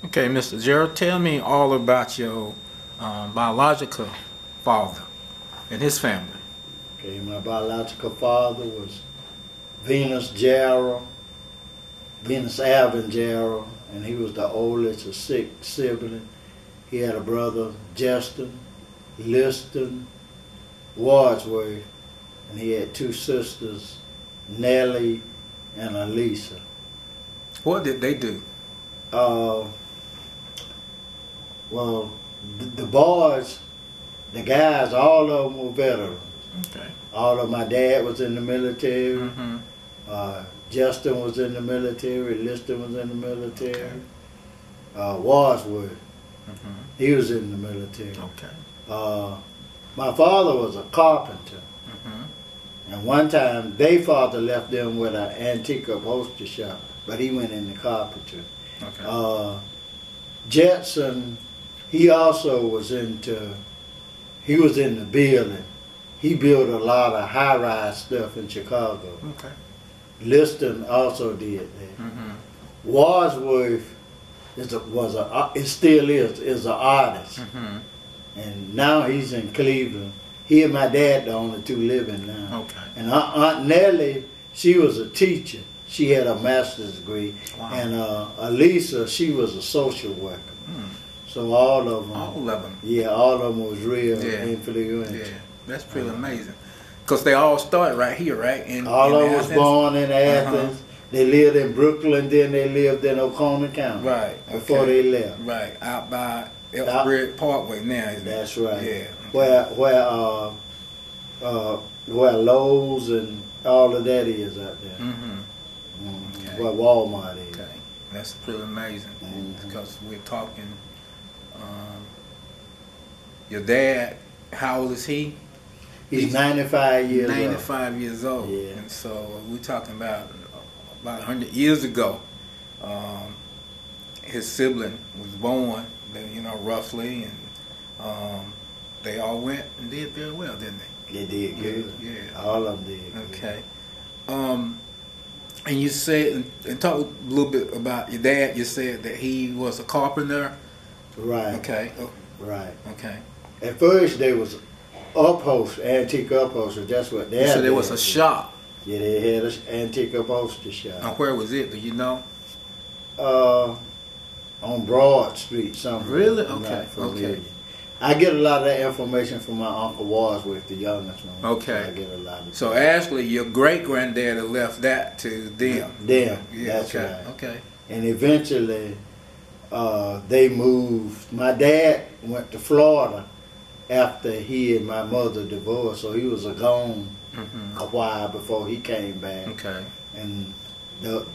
Okay, Mr. Gerald, tell me all about your biological father and his family. Okay, my biological father was Venus Gerald, Venus Alvin Gerald, and he was the oldest of six siblings. He had a brother, Justin, Liston, Wadsworth, and he had two sisters, Nellie and Elisa. What did they do? Uh, well, the boys, the guys, all of them were veterans. Okay. All of my dad was in the military. Mm-hmm. Justin was in the military. Liston was in the military. Wadsworth, he was in the military. Okay. My father was a carpenter. Mm-hmm. And one time, their father left them with an antique upholstery shop, but he went into carpentry. Okay. Jetson, he also was in the building. He built a lot of high-rise stuff in Chicago. Okay. Liston also did that. Mm-hmm. Wadsworth is an artist. Mm-hmm. And now he's in Cleveland. He and my dad the only two living now. Okay. And Aunt Nellie, she was a teacher. She had a master's degree. Wow. And Elisa, she was a social worker. Mm. So all of them. All of them. Yeah, all of them was real Yeah. influential. Yeah, that's pretty amazing. Because they all started right here, right? All of them was Athens? born in Athens. They lived in Brooklyn, then they lived in Oconee County. Right. Before okay. they left. Right, out by Elsbridge Parkway now, isn't it? That's right. Yeah. Where Lowe's and all of that is out there. Mm-hmm. Okay. Where Walmart is. Okay, that's pretty amazing. Because we're talking, your dad, how old is he? He's 95 years old. 95 years old. Yeah. And so we're talking about 100 years ago, his sibling was born, roughly, and they all went and did very well, didn't they? They did good. Yeah. All of them did good. Okay. And you said, and talk a little bit about your dad. You said that he was a carpenter. Right. Okay. Right. Okay. At first, they was antique upholstery. That's what they had. So there was a shop. Yeah, they had an antique upholstery shop. And where was it? Do you know? On Broad Street, somewhere. Really? I'm Okay. not familiar. Okay. I get a lot of that information from my Uncle Wadsworth, the youngest one. Okay. I get a lot of So actually, your great granddaddy left that to them. them. Yeah. That's Okay. right. Okay. And eventually, they moved. My dad went to Florida after he and my mother divorced, so he was gone a while before he came back. Okay. And the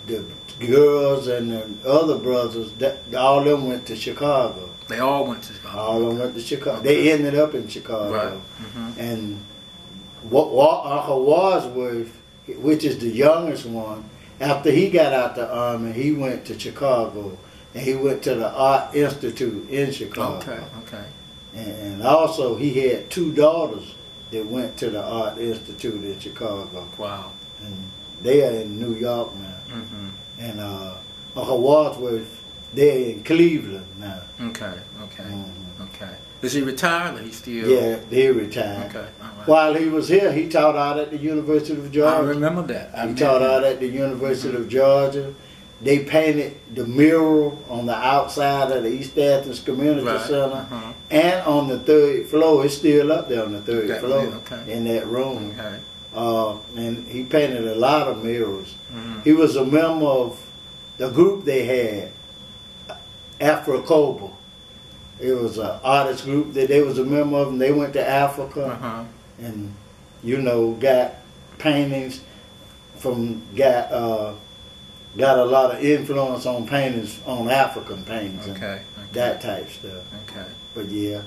girls and the other brothers, all of them went to Chicago. They all went to Chicago. All of them went to Chicago. They ended up in Chicago. Right. Mm-hmm. And Uncle Wadsworth, which is the youngest one, after he got out the army, he went to Chicago, and he went to the Art Institute in Chicago. Okay. Okay. And also he had two daughters that went to the Art Institute in Chicago. Wow. And they are in New York now. Mm-hmm. And Uncle Wadsworth, they're in Cleveland now. Okay. Okay. Mm-hmm. Okay. Is he retired or he still? Yeah, they retired. Okay. All right. While he was here, he taught out at the University of Georgia. I remember that. He taught out at the University of Georgia. They painted the mural on the outside of the East Athens Community Right. Center, and on the third floor. It's still up there on the third That floor was it, okay. in that room. Okay. And he painted a lot of murals. Mm-hmm. He was a member of the group they had, Afro-Coba. It was an artist group that they was a member of, and they went to Africa and, got paintings got a lot of influence on paintings, on African paintings, Okay. and that type stuff. Okay. But yeah,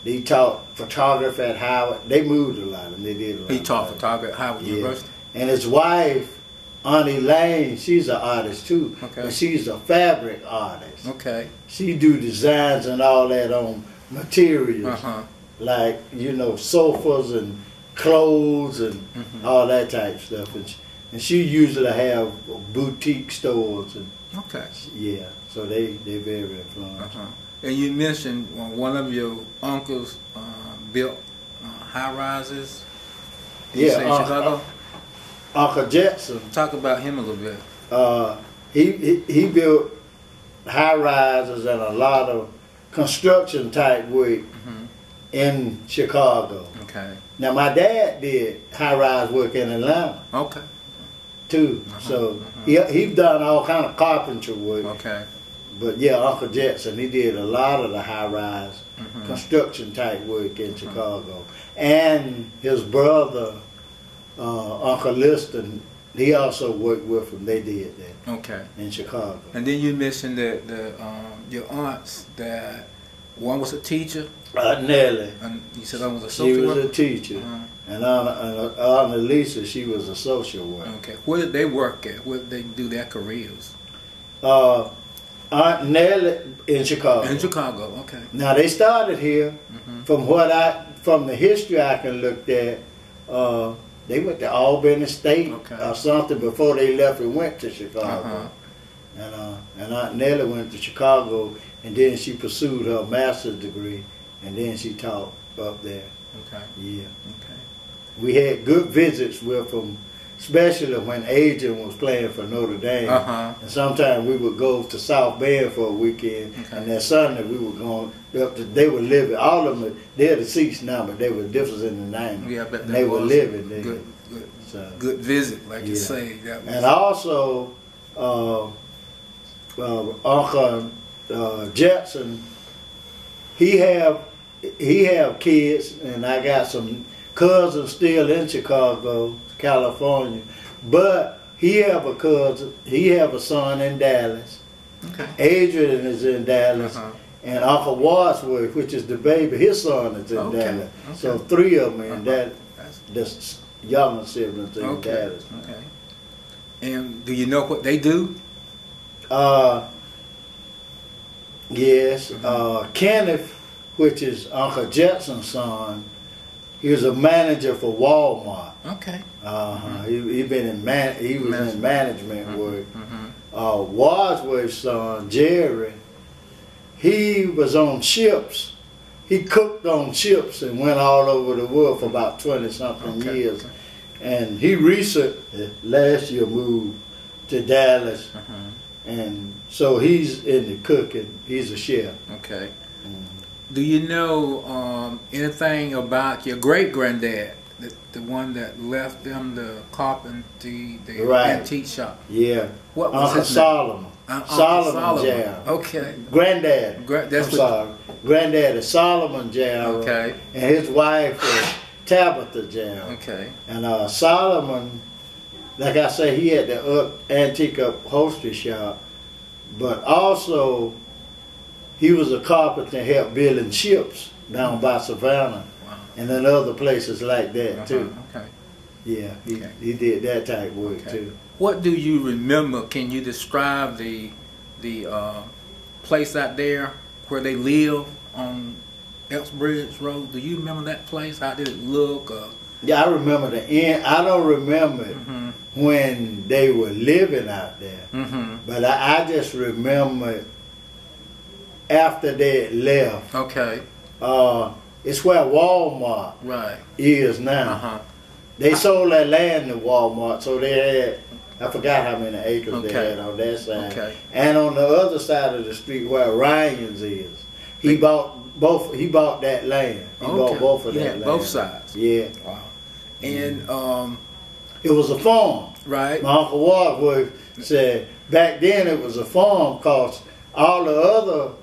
they taught photography at Howard. They moved a lot, and they did a lot. He taught of photography at Howard Yeah. University. And his wife, Auntie Lane, she's an artist too. Okay. But she's a fabric artist. Okay. She do designs and all that on materials, like sofas and clothes and all that type stuff. And she usually have boutique stores and Okay. Yeah, so they very influential. And you mentioned one of your uncles built high rises. You say in Chicago. Uncle Jetson. Talk about him a little bit. He built high rises and a lot of construction type work in Chicago. Okay. Now my dad did high rise work in Atlanta. Okay. Too. So he's done all kind of carpentry work. Okay. But yeah, Uncle Jetson, he did a lot of the high rise construction type work in Chicago. And his brother, Uncle Liston, he also worked with him. They did that. Okay. In Chicago. And then you mentioned that your aunts, that one was a teacher. Nellie. And you said one was a social She was worker? a teacher. And Aunt Lisa, she was a social worker. Okay. Where did they work at? Where did they do their careers? Aunt Nellie in Chicago. In Chicago, okay. Now they started here. From the history I can look at, they went to Albany State or something before they left and went to Chicago. And Aunt Nellie went to Chicago, and then she pursued her master's degree, and then she taught up there. Okay. Yeah. Okay. We had good visits with them, especially when Adrian was playing for Notre Dame. And sometimes we would go to South Bend for a weekend, and that Sunday we were going up to, they were living, all of them, they're deceased now, but they were different in the name. Yeah, I bet they were living there. Good visit, like you say. And also, Uncle Jetson, he have kids, and I got some cousins still in Chicago, California, but he have a cousin, he have a son in Dallas. Okay. Adrian is in Dallas, and Uncle Wadsworth, which is the baby, his son is in Dallas. Okay. So three of them in Dallas, the younger siblings in Dallas. Okay. And do you know what they do? Yes, Kenneth, which is Uncle Jetson's son, he was a manager for Walmart. Okay. He been in he was in management work. Wadsworth's son, Jerry, he was on ships. He cooked on ships and went all over the world for about 20-something years. And he recently, last year, moved to Dallas. And so he's in the cooking. He's a chef. Okay. Do you know anything about your great-granddad, the one that left them the carpentry, the antique shop? Yeah. What was Uncle his Solomon. name? Solomon Jarrell. Okay. Granddad. That's I'm sorry. Granddad is Solomon Jarrell. Okay. And his wife is Tabitha Jarrell. Okay. And Solomon, like I say, he had the antique upholstery shop, but also he was a carpenter and helped building ships down by Savannah and then other places like that too. Okay. Yeah, he did that type of work too. What do you remember? Can you describe the place out there where they live on Elksbridge Road? Do you remember that place? How did it look? Yeah, I remember the end. I don't remember when they were living out there, but I just remember after they had left. Okay. It's where Walmart is now. They sold that land to Walmart, so they had, I forgot how many acres they had on that side. Okay. And on the other side of the street where Ryan's is, he bought that land. He bought both of that land. Both sides. Yeah. Wow. And it was a farm. Right. My Uncle Wadsworth said back then it was a farm because all the other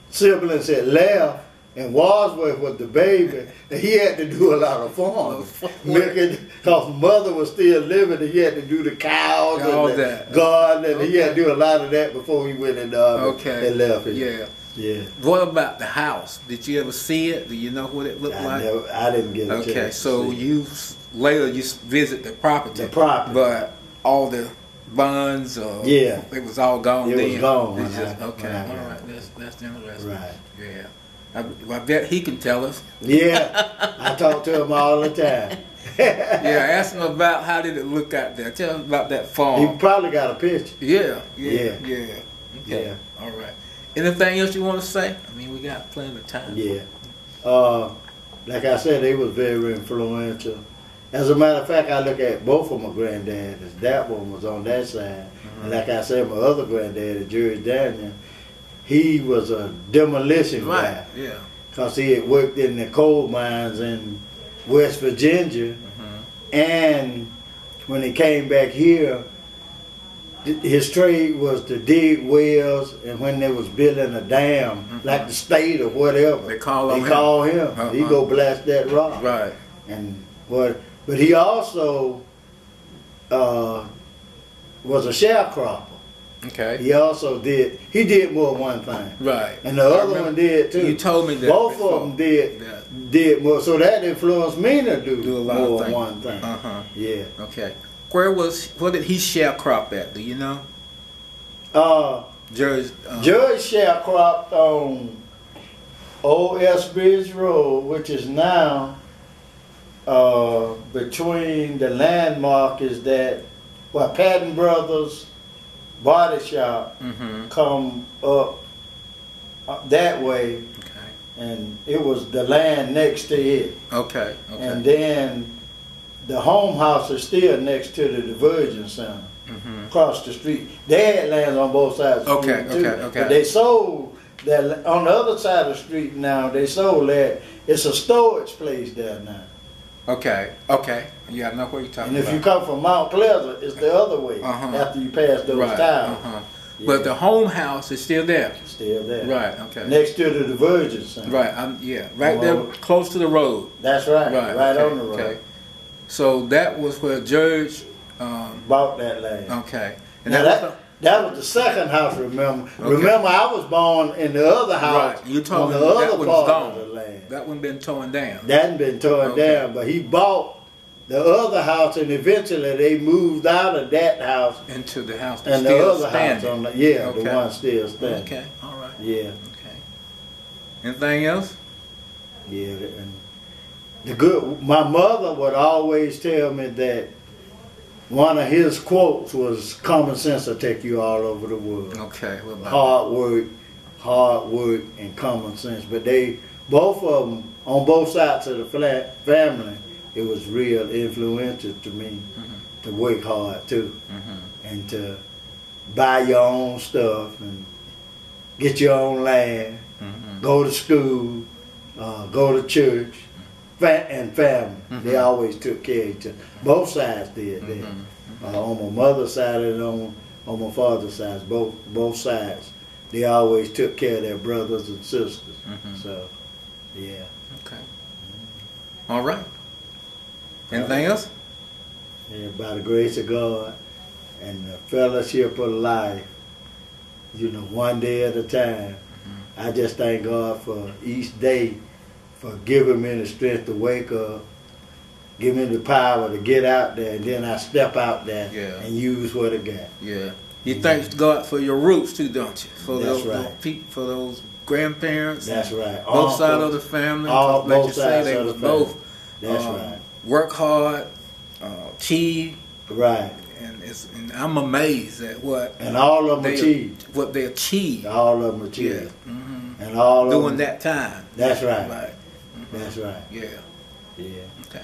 siblings had left, and Wadsworth was the baby, and he had to do a lot of farming. Because mother was still living, and he had to do the cows and the garden, and he had to do a lot of that before he went in the army and left it. Yeah. What about the house? Did you ever see it? Do you know what it looked like? I didn't get a chance. Okay, so you visit the property. But all the bonds, it was all gone. It was gone. Okay, all right, that's interesting. Right. Yeah. I bet he can tell us. Yeah, I talk to him all the time. Yeah, ask him about how did it look out there. Tell him about that farm. He probably got a picture. Yeah. Yeah. Okay. All right. Anything else you want to say? I mean, we got plenty of time. Yeah. Like I said, they was very influential. As a matter of fact, I look at both of my granddads. That one was on that side. And like I said, my other granddad, George Daniel, he was a demolition guy. Yeah. Because he had worked in the coal mines in West Virginia. And when he came back here, his trade was to dig wells, and when they was building a dam, like the state or whatever, they call him. He go blast that rock. Right. And but he also was a sharecropper. Okay. He did more than one thing. Right. And the other one did too. You told me that. Both before. of them did more. So that influenced me to do a lot more of than one thing. Yeah. Okay. Where did he sharecrop at? Do you know? George sharecropped on Old Ellsbridge Road, which is now between the landmark is that Patton Brothers Body Shop come up that way. Okay. And it was the land next to it. Okay. And then the home house is still next to the Diversion Center, across the street. They had lands on both sides of the street too. Okay. But they sold that on the other side of the street now. They sold that. It's a storage place there now. Okay. Yeah, I know what you're talking about. And if you come from Mount Pleasant, it's the other way after you pass those towns. Yeah. But the home house is still there. Still there. Right. Okay. Next to the Diversion Center. Right. Right there, close to the road. That's right. Right on the road. Okay. So that was where George bought that land. Okay. And that was the second house. Remember, I was born in the other house. Right. You told me the other that one's part gone. of the land. That one been torn down. That hadn't been torn down, but he bought the other house, and eventually they moved out of that house into the house and the other house on the the one still standing. Okay. All right. Yeah. Okay. Anything else? Yeah. And my mother would always tell me that one of his quotes was, "Common sense will take you all over the world." Okay. Hard work, and common sense. But both of them, on both sides of the family, it was real influential to me to work hard too, and to buy your own stuff and get your own land, go to school, go to church. And family, they always took care of each other. Both sides did that. On my mother's side and on my father's side, both sides, they always took care of their brothers and sisters. So, yeah. Okay. All right. Anything else? Yeah, by the grace of God and the fellowship of life, one day at a time. I just thank God for each day, for giving me the strength to wake up, give me the power to get out there, and then I step out there and use what I got. Yeah. You thank God for your roots too, don't you? For That's for those grandparents. That's right. Both sides of the family. Both sides of the family. Both. That's right. Work hard, achieve. Right. And I'm amazed at what. And all of them achieved. What they achieved. All of them achieved. Yeah. And all during that time. That's right. Right. That's right. Yeah. Yeah. Okay.